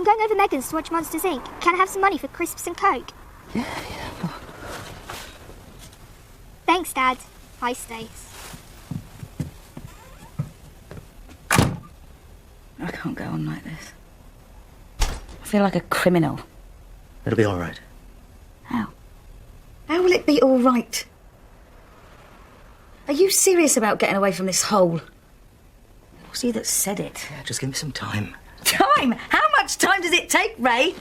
going over Megan's to watch Monsters, Inc. Can I have some money for crisps and Coke? Yeah. Thanks, Dad. Hi, Stace. I can't go on like this. I feel like a criminal. It'll be all right. How? How will it be all right? Are you serious about getting away from this hole? It was you that said it. Yeah, just give me some time. Time? How much time does it take, Ray?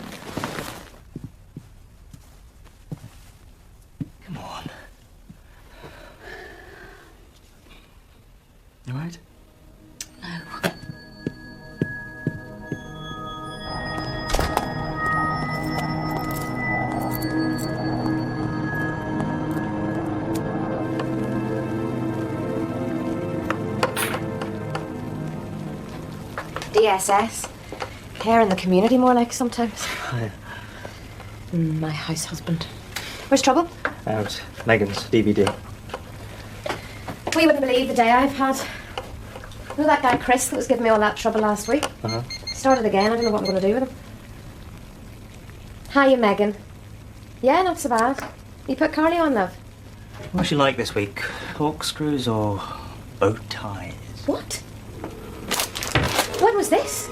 Come on. You all right? No. DSS. Care in the community, more like, sometimes. Hi. My house husband. Where's trouble? Out. Megan's DVD. Well, you wouldn't believe the day I've had. You know that guy Chris that was giving me all that trouble last week? Uh-huh. Started again. I don't know what I'm going to do with him. Hiya, Megan. Yeah, not so bad. You put Carly on, love? What's she like this week? Corkscrews or bow ties? What? When was this?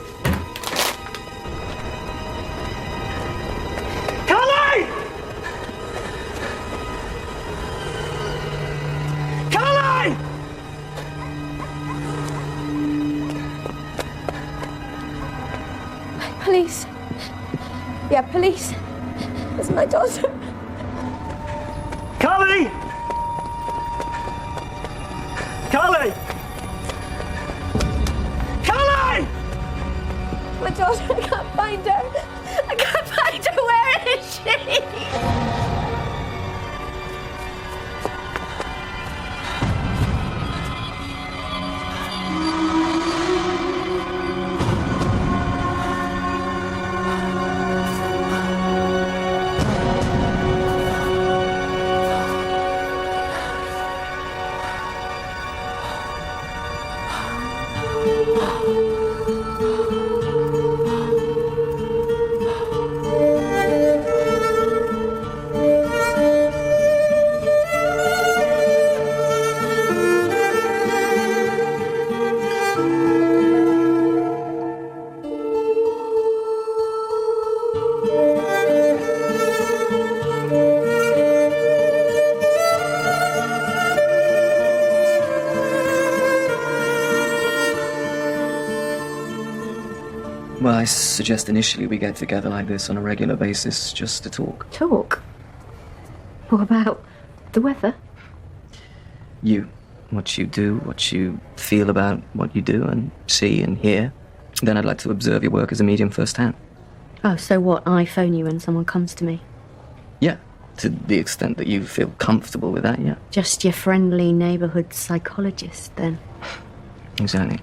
Carly! Carly! Police. Yeah, police. It's my daughter. Carly! Carly! Carly! My daughter, I can't find her. I can't find her. Where is she? Well, I suggest initially we get together like this on a regular basis just to talk. Talk? What about the weather? You. What you do, what you feel about what you do and see and hear. Then I'd like to observe your work as a medium firsthand. Oh, so what? I phone you when someone comes to me? Yeah, to the extent that you feel comfortable with that, yeah. Just your friendly neighbourhood psychologist, then? Exactly.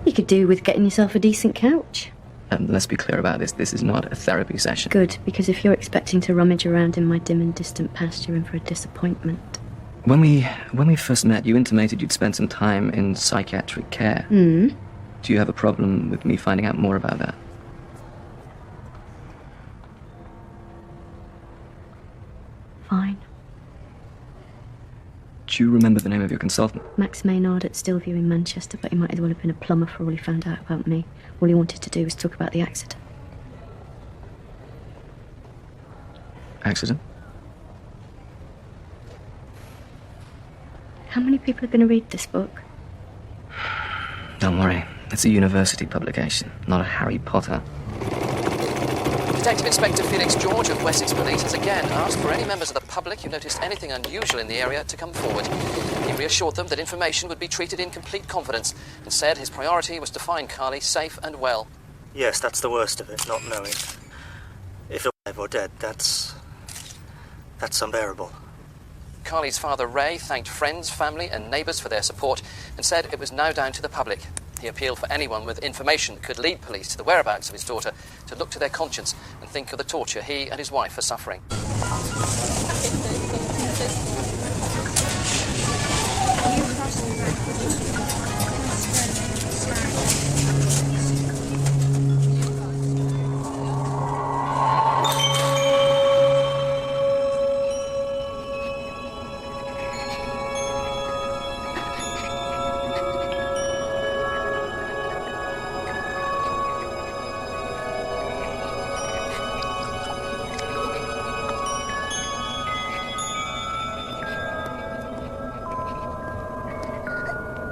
You could do with getting yourself a decent couch. And let's be clear about this. This is not a therapy session. Good, because if you're expecting to rummage around in my dim and distant past, you're in for a disappointment. When we first met, you intimated you'd spent some time in psychiatric care. Hmm? Do you have a problem with me finding out more about that? Fine. Do you remember the name of your consultant? Max Maynard at Stillview in Manchester, but he might as well have been a plumber for all he found out about me. All he wanted to do was talk about the accident. Accident? How many people are going to read this book? Don't worry. It's a university publication, not a Harry Potter. Detective Inspector Felix George of Wessex Police has again asked for any members of the public who noticed anything unusual in the area to come forward. He reassured them that information would be treated in complete confidence and said his priority was to find Carly safe and well. Yes, that's the worst of it, not knowing. If alive or dead, that's unbearable. Carly's father, Ray, thanked friends, family and neighbours for their support and said it was now down to the public. He appealed for anyone with information that could lead police to the whereabouts of his daughter to look to their conscience and think of the torture he and his wife are suffering.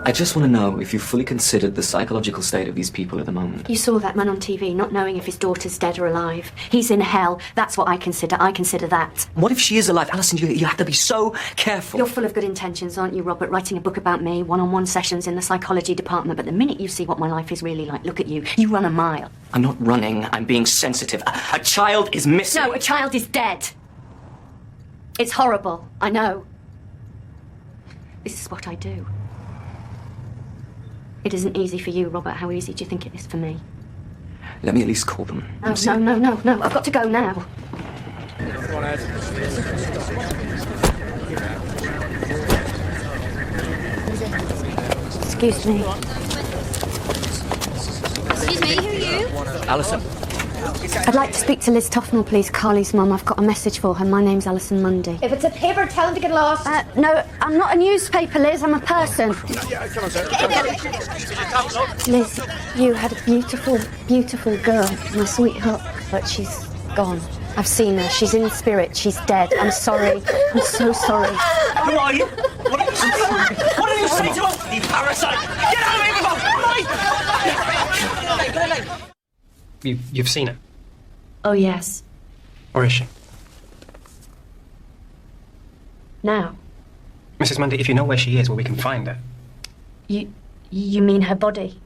I just want to know if you've fully considered the psychological state of these people at the moment. You saw that man on TV, not knowing if his daughter's dead or alive. He's in hell. That's what I consider. I consider that. What if she is alive? Alison, you have to be so careful. You're full of good intentions, aren't you, Robert? Writing a book about me, one-on-one sessions in the psychology department. But the minute you see what my life is really like, look at you. You run a mile. I'm not running. I'm being sensitive. A child is missing. No, a child is dead. It's horrible. I know. This is what I do. It isn't easy for you, Robert. How easy do you think it is for me? Let me at least call them. No. I've got to go now. Excuse me. Excuse me, who are you? Alison. I'd like to speak to Liz Tufnell, please. Carly's mum. I've got a message for her. My name's Alison Mundy. If it's a paper, tell him to get lost. No, I'm not a newspaper, Liz. I'm a person. Liz, you had a beautiful, beautiful girl, my sweetheart, but she's gone. I've seen her. She's in spirit. She's dead. I'm sorry. I'm so sorry. Who are you? What are you saying? What are you saying to us, you parasite? Get out of here, You've seen her? Oh, yes. Where is she? Now. Mrs. Mundy, if you know where she is, well, we can find her. You mean her body?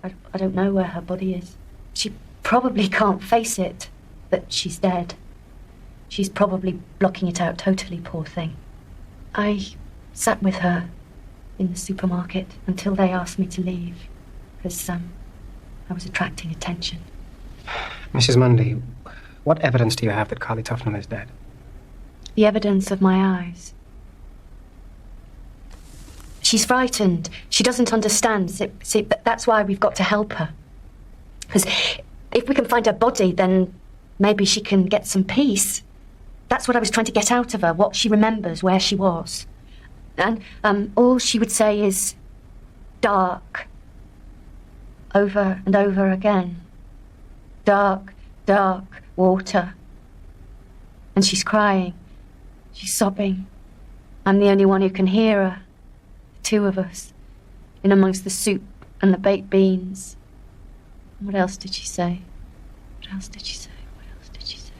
I don't know where her body is. She probably can't face it, that she's dead. She's probably blocking it out totally, poor thing. I sat with her in the supermarket until they asked me to leave, because, I was attracting attention. Mrs. Mundy, what evidence do you have that Carly Tufnell is dead? The evidence of my eyes. She's frightened. She doesn't understand. See, that's why we've got to help her. Because if we can find her body, then maybe she can get some peace. That's what I was trying to get out of her, what she remembers, where she was. And all she would say is, dark. Over and over again. Dark, dark water. And she's crying. She's sobbing. I'm the only one who can hear her. The two of us. In amongst the soup and the baked beans. What else did she say? What else did she say? What else did she say?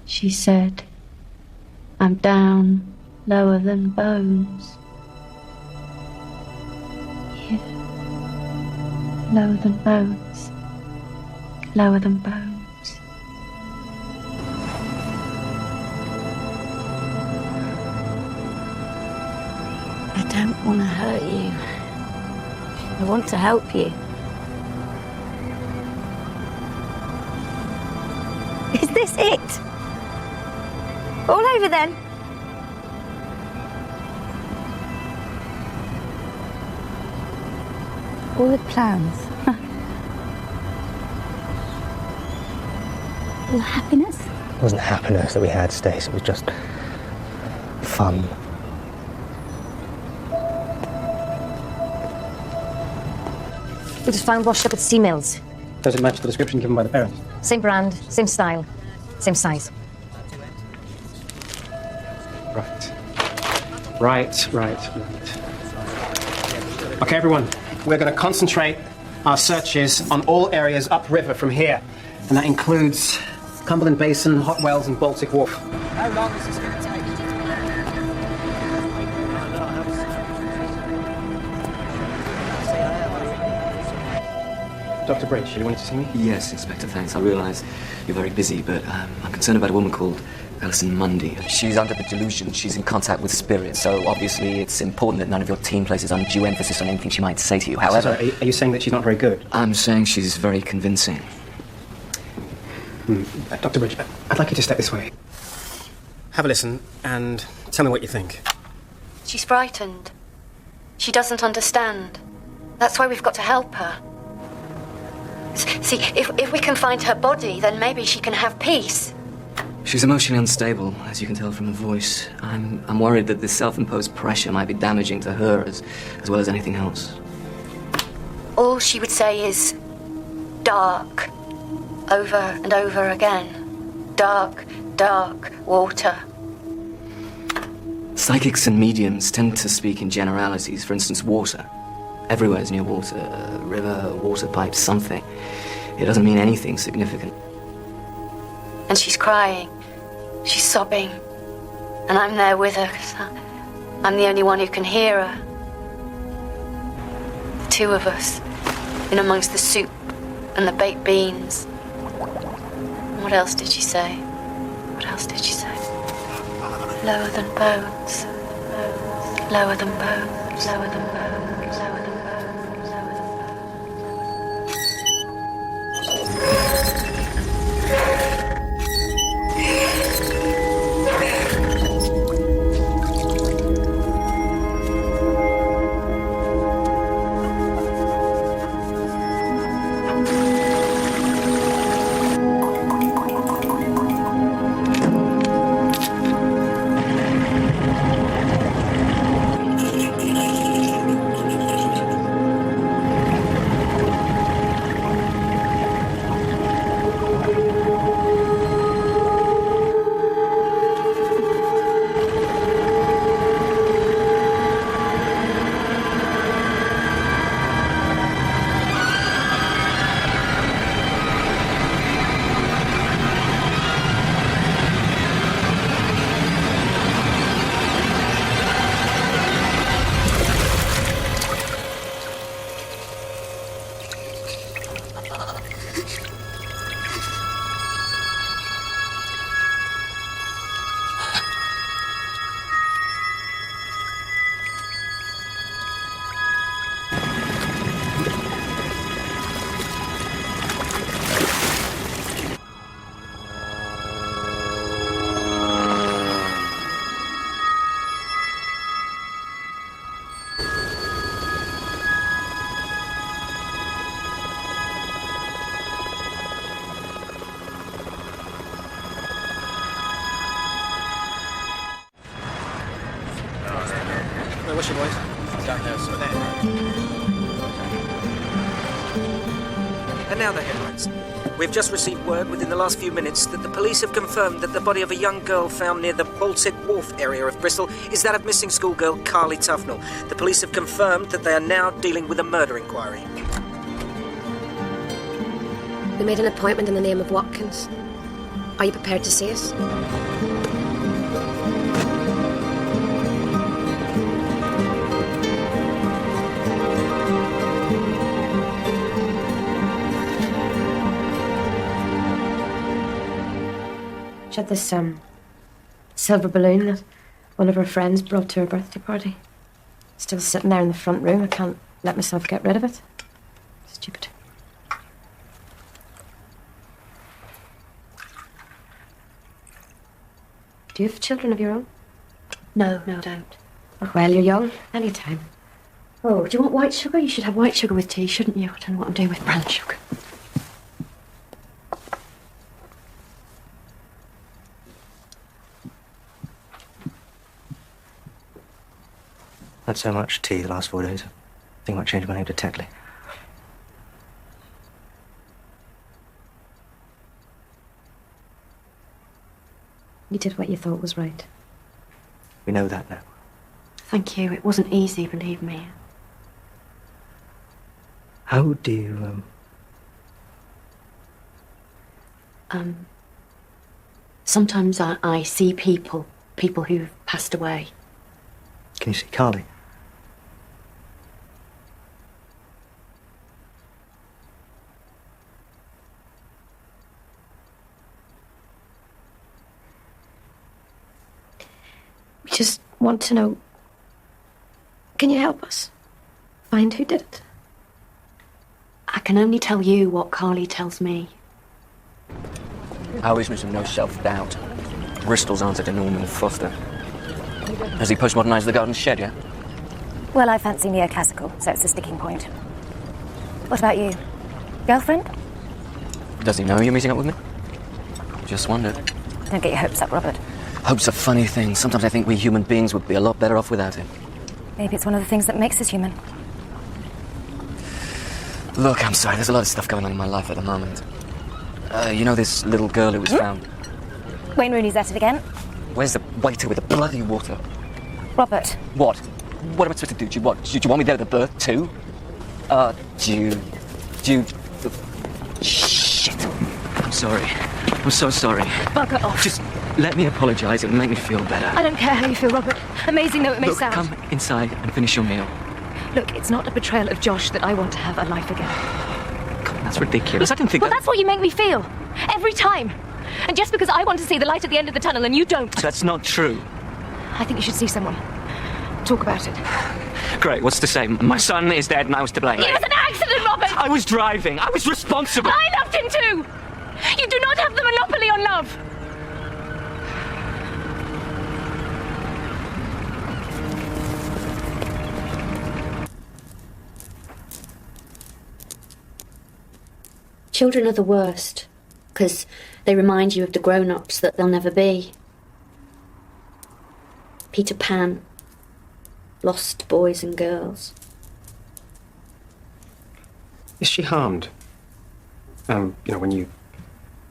She said, I'm down lower than bones. Lower than bones. Lower than bones. I don't want to hurt you. I want to help you. Is this it? All over then? All the plans. All happiness? It wasn't happiness that we had, Stace. It was just fun. It was found washed up at Sea Mills. Does it match the description given by the parents? Same brand, same style, same size. Right. Okay, everyone. We're going to concentrate our searches on all areas upriver from here. And that includes Cumberland Basin, Hot Wells, and Baltic Wharf. How long is this going to take? Dr. Bridge, you wanted to see me? Yes, Inspector, thanks. I realise you're very busy, but I'm concerned about a woman called Alison Mundy. She's under the delusion she's in contact with spirits, so obviously it's important that none of your team places undue emphasis on anything she might say to you. However... So, are you saying that she's not very good? I'm saying she's very convincing. Dr. Bridge, I'd like you to step this way. Have a listen and tell me what you think. She's frightened. She doesn't understand. That's why we've got to help her. See, if we can find her body, then maybe she can have peace. She's emotionally unstable, as you can tell from her voice. I'm worried that this self-imposed pressure might be damaging to her as well as anything else. All she would say is, dark, over and over again. Dark, dark water. Psychics and mediums tend to speak in generalities. For instance, water. Everywhere is near water. A river, a water pipe, something. It doesn't mean anything significant. And she's crying. She's sobbing. And I'm there with her, 'cause I'm the only one who can hear her. The two of us, in amongst the soup and the baked beans. What else did she say? What else did she say? Lower than bones. Lower than bones. Lower than bones. Lower than bones. Lower than What's your voice? Down there, so there. And now the headlines. We've just received word within the last few minutes that the police have confirmed that the body of a young girl found near the Baltic Wharf area of Bristol is that of missing schoolgirl Carly Tufnell. The police have confirmed that they are now dealing with a murder inquiry. We made an appointment in the name of Watkins. Are you prepared to see us? She had this silver balloon that one of her friends brought to her birthday party. Still sitting there in the front room. I can't let myself get rid of it. Stupid. Do you have children of your own? No, I don't. Oh, well, you're young. Any time. Oh, do you want white sugar? You should have white sugar with tea, shouldn't you? I don't know what I'm doing with brown sugar. Had so much tea the last 4 days. I think I might change my name to Tetley. You did what you thought was right. We know that now. Thank you. It wasn't easy, believe me. How do you, Sometimes I see people who've passed away. Can you see Carly? We just want to know... Can you help us? Find who did it? I can only tell you what Carly tells me. I always wish him no self-doubt. Bristol's answer to Norman Foster. Has he postmodernised the garden shed yet? Well, I fancy neoclassical, so it's a sticking point. What about you? Girlfriend? Does he know you're meeting up with me? Just wondered. Don't get your hopes up, Robert. Hope's a funny thing. Sometimes I think we human beings would be a lot better off without it. Maybe it's one of the things that makes us human. Look, I'm sorry, there's a lot of stuff going on in my life at the moment. You know this little girl who was found? Wayne Rooney's at it again. Where's the waiter with the bloody water? Robert. What? What am I supposed to do? Do you want me there at the birth, too? Jude. Shit. I'm sorry. I'm so sorry. Bugger off. Just let me apologise. It'll make me feel better. I don't care how you feel, Robert. Amazing though it may Look, sound. come inside and finish your meal. Look, it's not a betrayal of Josh that I want to have a life again. Come on, that's ridiculous. I don't think Well, that's what you make me feel. Every time. And just because I want to see the light at the end of the tunnel and you don't. That's not true. I think you should see someone. Talk about it. Great, what's to say? My son is dead and I was to blame. It was an accident, Robert! I was driving. I was responsible. I loved him too! You do not have the monopoly on love! Children are the worst, because they remind you of the grown-ups that they'll never be. Peter Pan, lost boys and girls. Is she harmed? When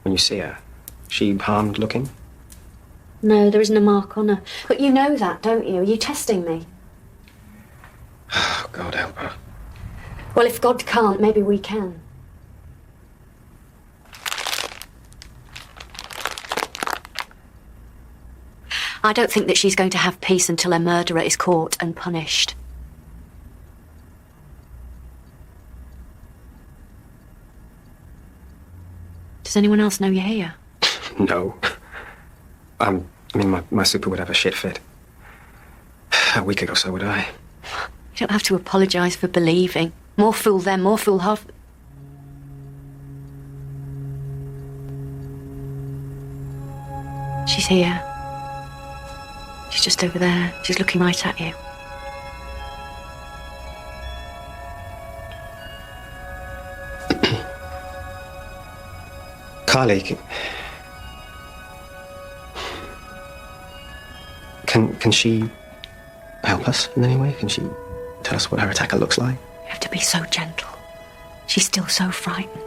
you see her, she harmed looking? No, there isn't a mark on her. But you know that, don't you? Are you testing me? Oh, God help her. Well, if God can't, maybe we can. I don't think that she's going to have peace until her murderer is caught and punished. Does anyone else know you're here? No. My super would have a shit fit. A week ago, so would I. You don't have to apologise for believing. More fool them, more fool half. She's here. She's just over there. She's looking right at you. Carly, can she help us in any way? Can she tell us what her attacker looks like? You have to be so gentle. She's still so frightened.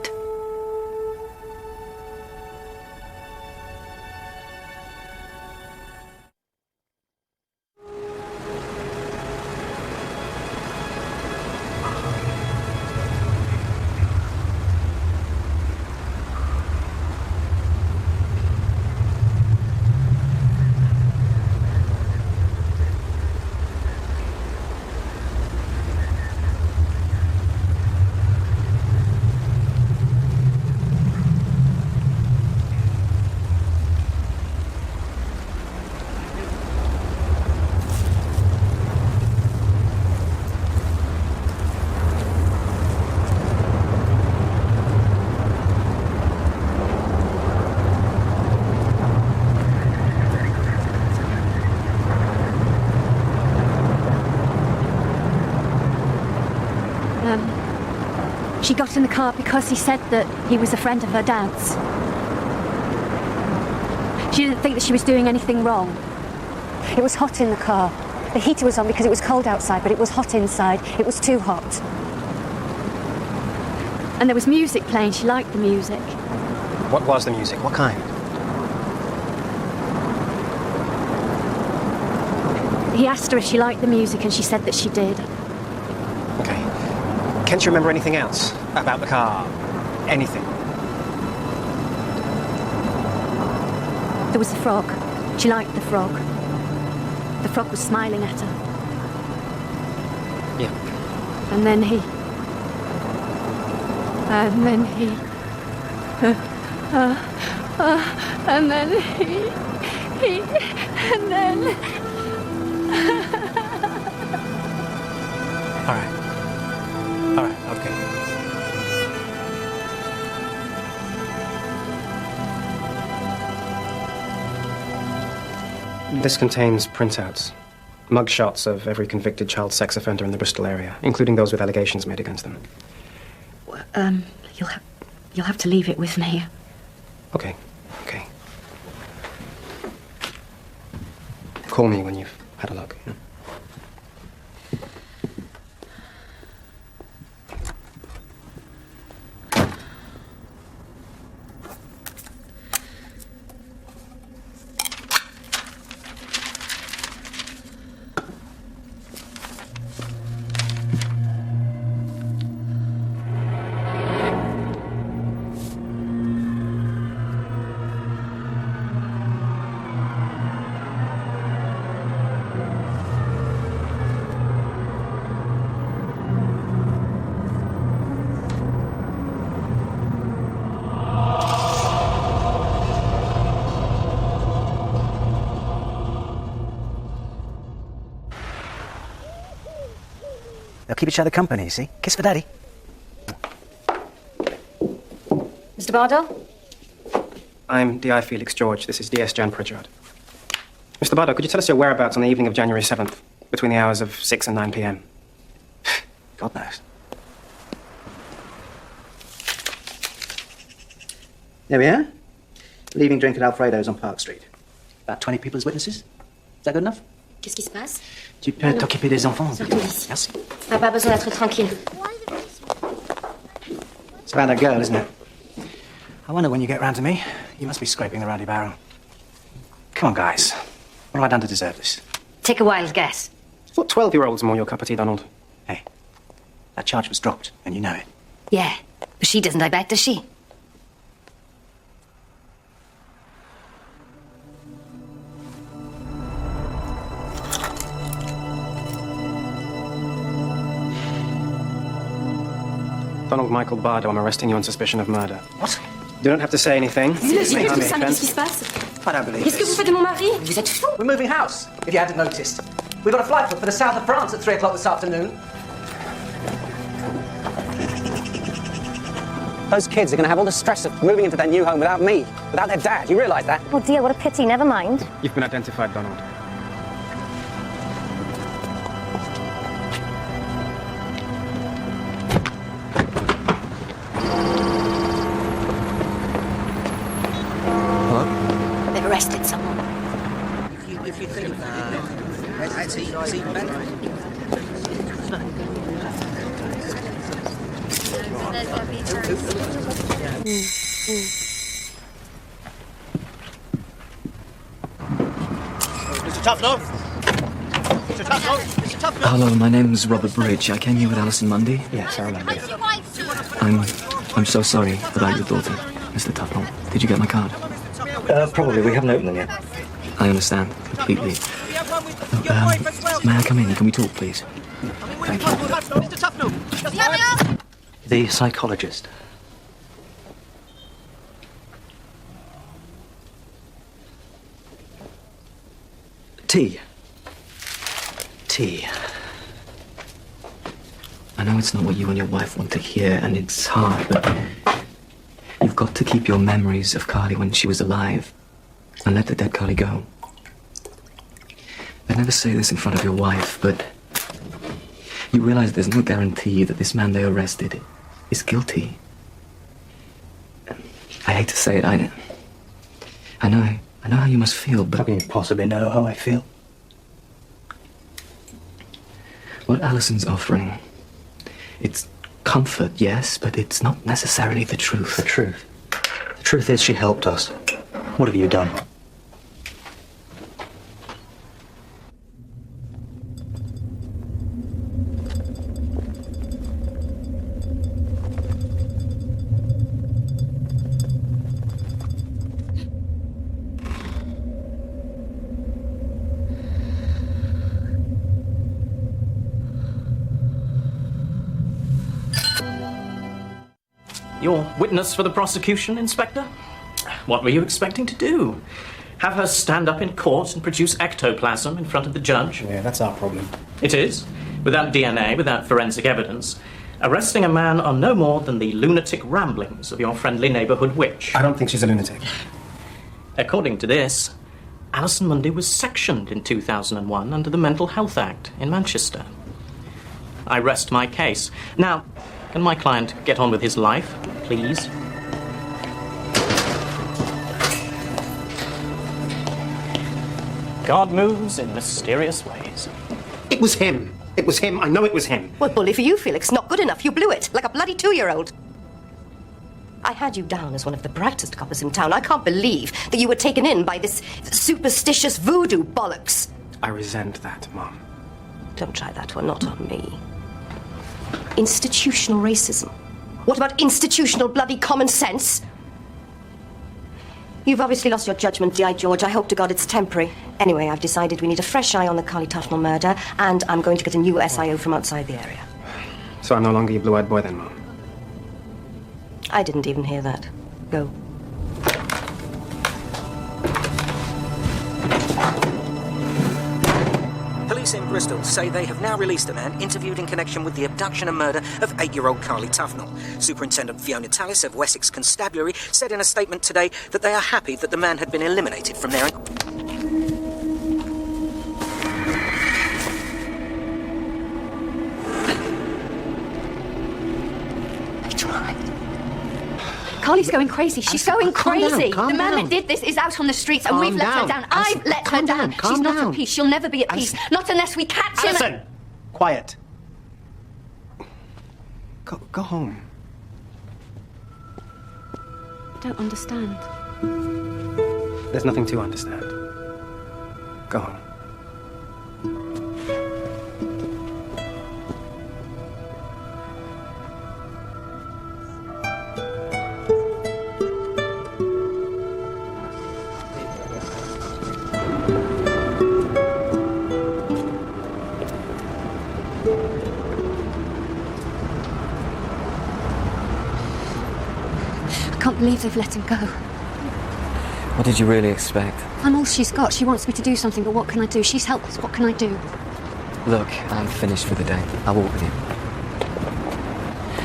She got in the car because he said that he was a friend of her dad's. She didn't think that she was doing anything wrong. It was hot in the car. The heater was on because it was cold outside, but it was hot inside. It was too hot. And there was music playing. She liked the music. What was the music? What kind? He asked her if she liked the music, and she said that she did. Okay. Can't you remember anything else about the car? Anything? There was a frog. She liked the frog. The frog was smiling at her. Yeah. And then he... And then he... And then he... And then... All right. All right, okay. This contains printouts, mugshots of every convicted child sex offender in the Bristol area, including those with allegations made against them. You'll have to leave it with me. Okay. Call me when you've had a look. Yeah? They'll keep each other company, see? Kiss for Daddy. Mr. Bardo? I'm D.I. Felix George. This is D.S. Jan Pritchard. Mr. Bardo, could you tell us your whereabouts on the evening of January 7th, between the hours of 6 and 9 p.m.? God knows. There we are. Leaving drink at Alfredo's on Park Street. About 20 people as witnesses. Is that good enough? Qu'est-ce qui se passe? Tu peux t'occuper des enfants. Sortons d'ici. Merci. On n'a pas besoin d'être tranquille. It's about that girl, isn't it? I wonder when you get round to me, you must be scraping the rowdy barrel. Come on, guys. What have I done to deserve this? Take a wild guess. I thought 12-year-olds more your cup of tea, Donald. Hey, that charge was dropped, and you know it. Yeah, but she doesn't, I bet, does she? Donald Michael Bardo, I'm arresting you on suspicion of murder. What? You don't have to say anything. Qu'est-ce qui se passe? I don't believe Qu'est-ce que vous this. faites de mon mari? Vous êtes fou? We're moving house, if you hadn't noticed. We've got a flight booked for the south of France at 3 o'clock this afternoon. Those kids are going to have all the stress of moving into their new home without me, without their dad. You realise that? Oh dear, what a pity. Never mind. You've been identified, Donald. They've arrested someone. If you think it's even better. Mr. Tufnell? Mr. Tufnell? Mr. Tufnell? Hello, my name's Robert Bridge. I came here with Alison Mundy. Yes, I remember. I'm so sorry about your daughter, Mr. Tufnell. Did you get my card? Probably. We haven't opened them yet. I understand completely. May I come in? Can we talk, please? Thank you. Mr. Tufnell! The psychologist. Tea. Tea. I know it's not what you and your wife want to hear, and it's hard, but you've got to keep your memories of Carly when she was alive, and let the dead Carly go. I'd never say this in front of your wife, but you realize there's no guarantee that this man they arrested is guilty. I hate to say it, I know how you must feel, but... How can you possibly know how I feel? What Alison's offering, it's comfort, yes, but it's not necessarily the truth. The truth? The truth is she helped us. What have you done? Your witness for the prosecution, Inspector? What were you expecting to do? Have her stand up in court and produce ectoplasm in front of the judge? Yeah, that's our problem. It is. Without DNA, without forensic evidence, arresting a man on no more than the lunatic ramblings of your friendly neighbourhood witch. I don't think she's a lunatic. According to this, Alison Mundy was sectioned in 2001 under the Mental Health Act in Manchester. I rest my case. Now, can my client get on with his life, please? God moves in mysterious ways. It was him. It was him. I know it was him. Well, bully for you, Felix. Not good enough. You blew it, like a bloody 2-year-old. I had you down as one of the brightest coppers in town. I can't believe that you were taken in by this superstitious voodoo bollocks. I resent that, Mom. Don't try that one, not on me. Institutional racism. What about institutional bloody common sense? You've obviously lost your judgment, D.I. George. I hope to God it's temporary. Anyway, I've decided we need a fresh eye on the Carly Tufnell murder, and I'm going to get a new SIO from outside the area. So I'm no longer your blue-eyed boy then, Mom? I didn't even hear that. Go. Police in Bristol say they have now released a man interviewed in connection with the abduction and murder of 8-year-old Carly Tufnell. Superintendent Fiona Tallis of Wessex Constabulary said in a statement today that they are happy that the man had been eliminated from their... Carly's going crazy. She's going crazy. Calm the man down. that did this is out on the streets, and Calm we've let her down. down. I've let her down. She's not at peace. She'll never be at peace. Not unless we catch him. Alison! Quiet. Go home. I don't understand. There's nothing to understand. Go home. I can't believe they've let him go. What did you really expect? I'm all she's got. She wants me to do something, but what can I do? She's helpless. What can I do? Look, I'm finished for the day. I'll walk with you.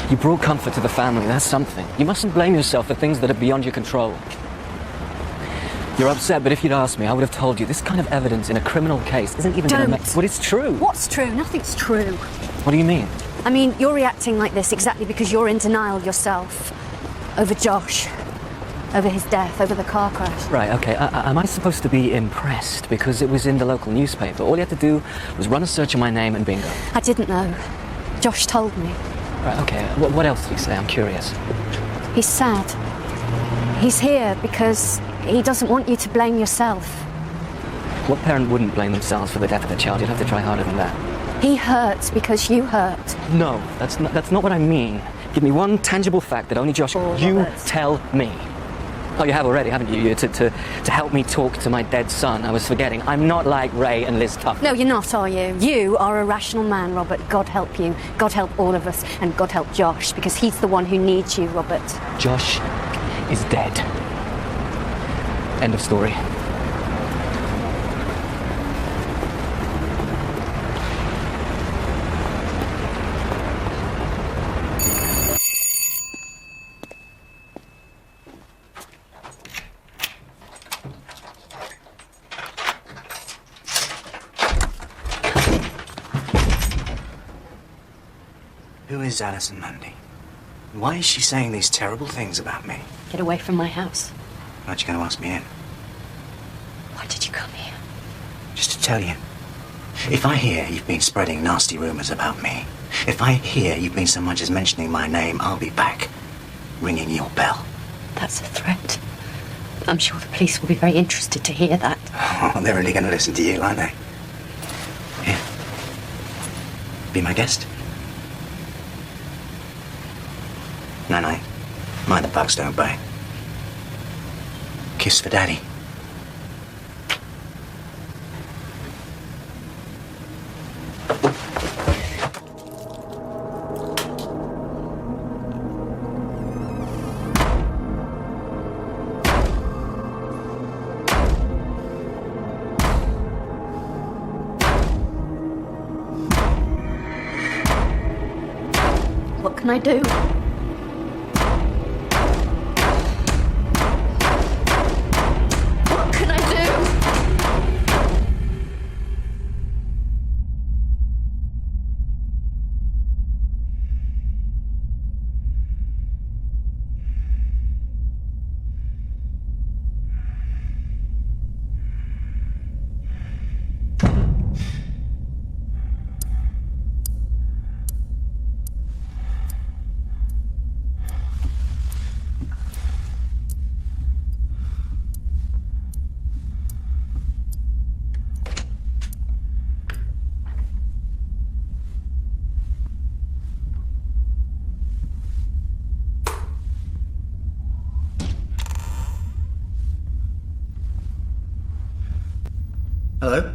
You brought comfort to the family. That's something. You mustn't blame yourself for things that are beyond your control. You're upset, but if you'd asked me, I would have told you this kind of evidence in a criminal case isn't even going to make... But it's true. What's true? Nothing's true. What do you mean? I mean, you're reacting like this exactly because you're in denial yourself. Over Josh. Over his death. Over the car crash. Right, okay. Am I supposed to be impressed because it was in the local newspaper? All you had to do was run a search of my name and bingo. I didn't know. Josh told me. Right, okay. What else did he say? I'm curious. He's sad. He's here because he doesn't want you to blame yourself. What parent wouldn't blame themselves for the death of their child? You'd have to try harder than that. He hurts because you hurt. No, that's not what I mean. Give me one tangible fact that only Josh... You Robert. tell me. Oh, you have already, haven't you? To help me talk to my dead son. I was forgetting. I'm not like Ray and Liz Tuff. No, you're not, are you? You are a rational man, Robert. God help you. God help all of us. And God help Josh, because he's the one who needs you, Robert. Josh is dead. End of story. Who is Alison Mundy? Why is she saying these terrible things about me? Get away from my house. Aren't you going to ask me in? Why did you come here? Just to tell you. If I hear you've been spreading nasty rumours about me, if I hear you've been so much as mentioning my name, I'll be back, ringing your bell. That's a threat. I'm sure the police will be very interested to hear that. Oh, they're really going to listen to you, aren't they? Here. Be my guest. Night-night. Mind the bugs don't bite. Kiss for Daddy. What can I do? What can I do? Hello?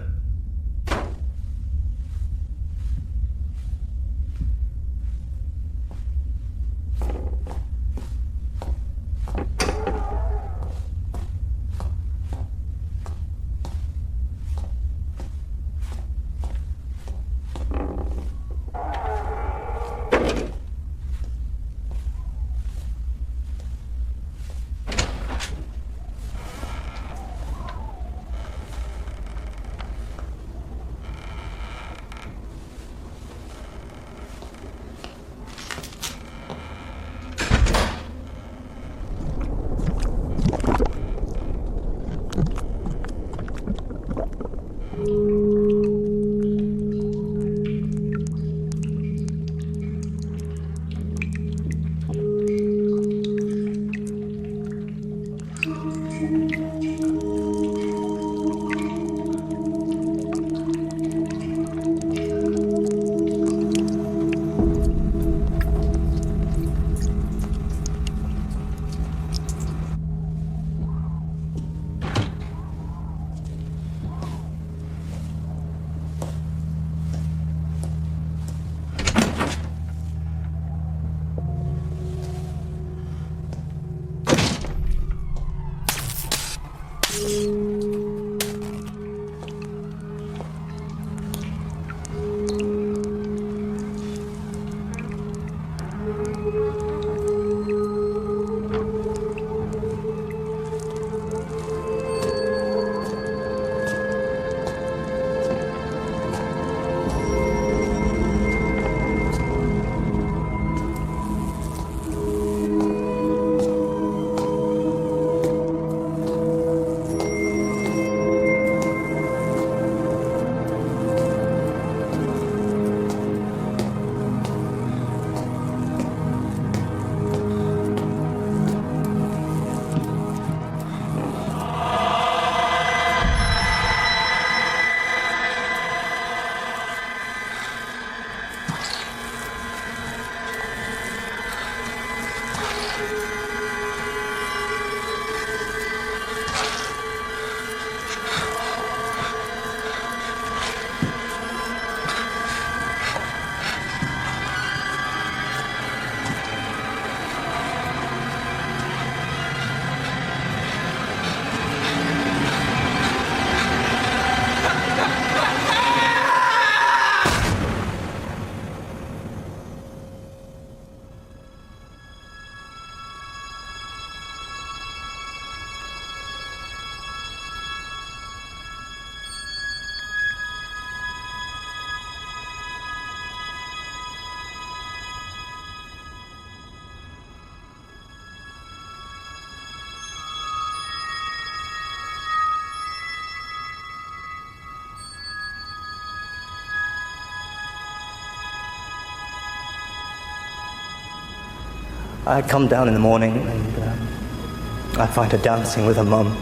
I come down in the morning and I find her dancing with her mum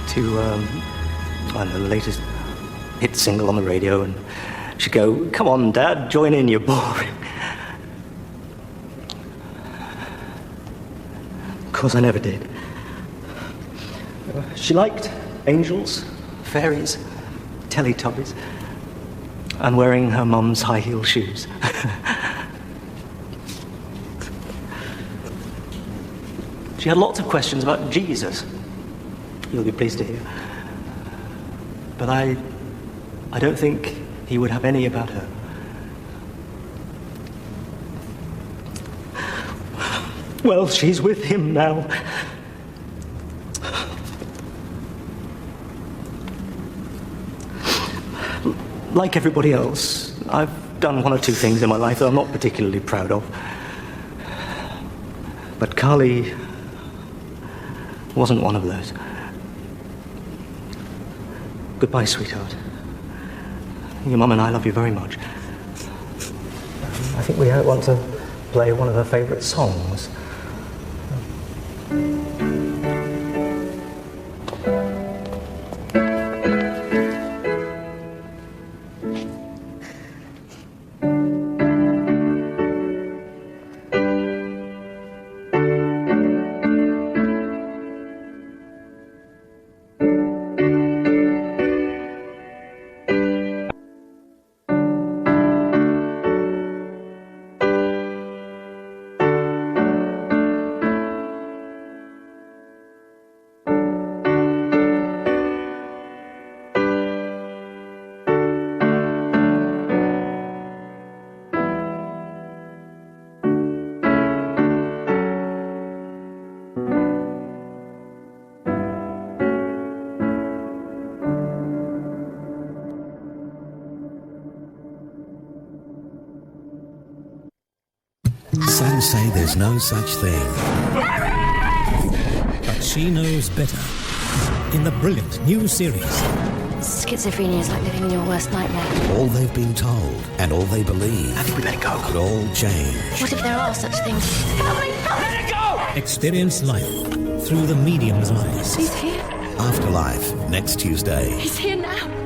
to the latest hit single on the radio, and she'd go, "Come on, Dad, join in, you're boring." Of course, I never did. She liked angels, fairies, Teletubbies, and wearing her mum's high-heel shoes. She had lots of questions about Jesus, you'll be pleased to hear. But I don't think he would have any about her. Well, she's with him now. Like everybody else, I've done one or two things in my life that I'm not particularly proud of. But Carly wasn't one of those. Goodbye, sweetheart. Your mum and I love you very much. I think we want to play one of her favourite songs. Some say there's no such thing. But she knows better. In the brilliant new series, Schizophrenia is like living in your worst nightmare. all they've been told and all they believe, I think we better go. could all change. What if there are such things? Let it go! Experience life through the medium's eyes. He's here. Afterlife, next Tuesday. He's here now.